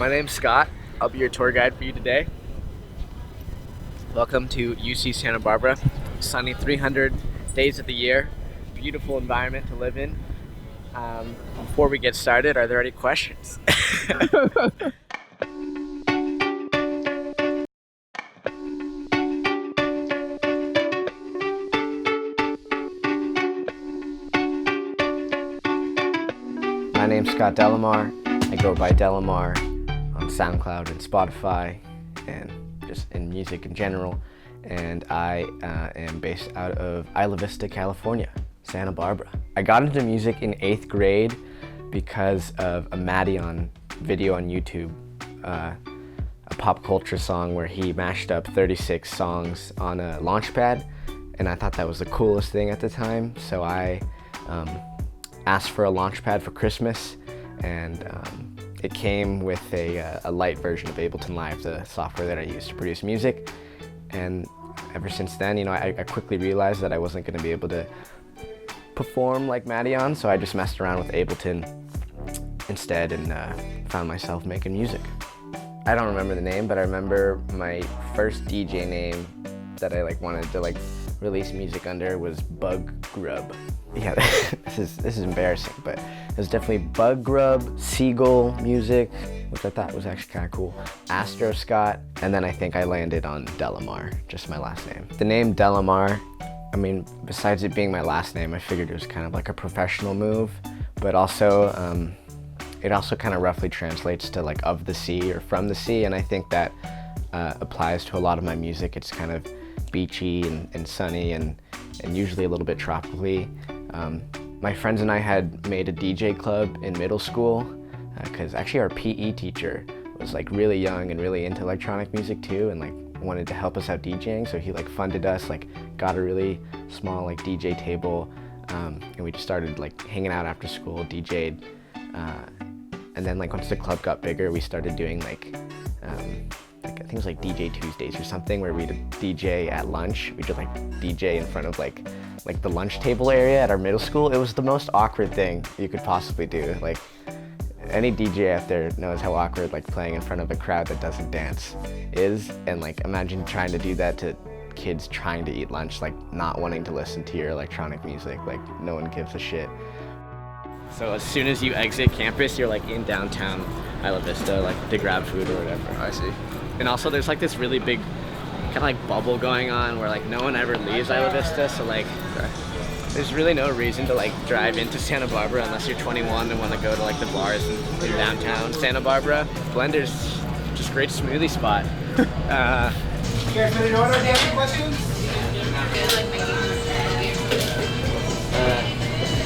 My name's Scott. I'll be your tour guide for you today. Welcome to UC Santa Barbara. Sunny 300 days of the year. Beautiful environment to live in. Before we get started, are there any questions? My name's Scott Delamar. I go by Delamar on Soundcloud and Spotify and just in music in general. And I am based out of Isla Vista, California, Santa Barbara. I got into music in 8th grade because of a Madion video on YouTube, a pop culture song where he mashed up 36 songs on a launchpad, and I thought that was the coolest thing at the time. So I asked for a launchpad for Christmas, and it came with a light version of Ableton Live, the software that I use to produce music. And ever since then, I quickly realized that I wasn't going to be able to perform like Madion, so I just messed around with Ableton instead and found myself making music. I don't remember the name, but I remember my first DJ name that I wanted to release music under was Bug Grub. Yeah, this is embarrassing, but it was definitely Bug Grub, Seagull Music, which I thought was actually kind of cool, Astro Scott, and then I think I landed on Delamar, just my last name. The name Delamar, besides it being my last name, I figured it was kind of like a professional move, but also it also kind of roughly translates to of the sea or from the sea, and I think that applies to a lot of my music. It's kind of beachy and sunny and usually a little bit tropically. My friends and I had made a DJ club in middle school because actually our PE teacher was really young and really into electronic music too, and wanted to help us out DJing, so he funded us, got a really small DJ table, and we just started hanging out after school, DJ'd, and then once the club got bigger, we started doing I think it was DJ Tuesdays or something, where we'd DJ at lunch. We'd just DJ in front of the lunch table area at our middle school. It was the most awkward thing you could possibly do. Any DJ out there knows how awkward playing in front of a crowd that doesn't dance is, and imagine trying to do that to kids trying to eat lunch, not wanting to listen to your electronic music. No one gives a shit. So as soon as you exit campus, you're in downtown Isla Vista, to grab food or whatever. I see. And also there's this really big kind of bubble going on where no one ever leaves Isla Vista, so there's really no reason to drive into Santa Barbara unless you're 21 and want to go to the bars in downtown Santa Barbara. Blender's just a great smoothie spot. You guys ready to order? Do you have any questions?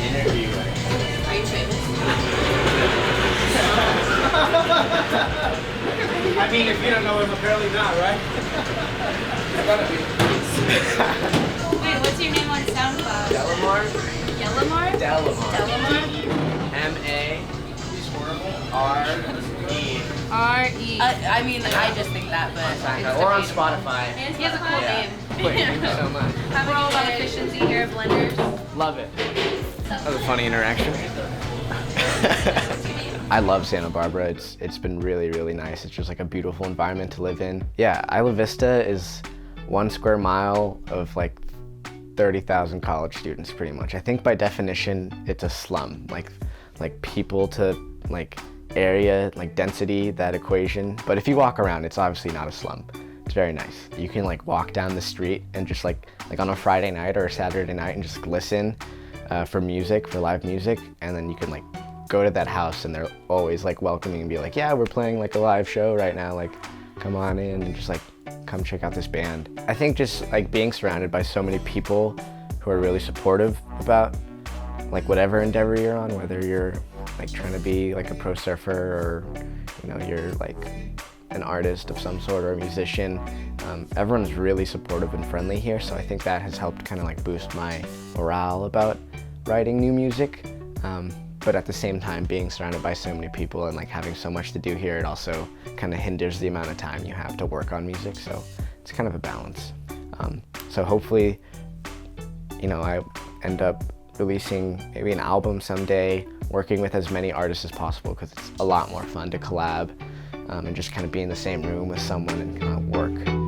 Interview. Are you famous? I mean, if you don't know him, apparently not, right? It's gotta be. Wait, what's your name on SoundCloud? Delamar? Delamar? Delamar. Delamar? M-A-R-E. R-E. I just think that, but it's Or on debatable. Spotify. He has a cool name. Quick, thank you so much. We're all about efficiency here, blenders. Love it. That was a funny interaction. I love Santa Barbara. It's been really, really nice. It's just a beautiful environment to live in. Yeah, Isla Vista is 1 square mile of 30,000 college students pretty much. I think by definition it's a slum, like people to area, density, that equation. But if you walk around, it's obviously not a slum. It's very nice. You can walk down the street and just on a Friday night or a Saturday night and just listen for music, for live music, and then you can go to that house and they're always welcoming and be yeah, we're playing a live show right now, come on in and just come check out this band. I think just being surrounded by so many people who are really supportive about whatever endeavor you're on, whether you're trying to be a pro surfer or you're an artist of some sort or a musician. Everyone's really supportive and friendly here, so I think that has helped kind of boost my morale about writing new music. But at the same time, being surrounded by so many people and having so much to do here, it also kind of hinders the amount of time you have to work on music, so it's kind of a balance. So hopefully, I end up releasing maybe an album someday, working with as many artists as possible, because it's a lot more fun to collab and just kind of be in the same room with someone and kind of work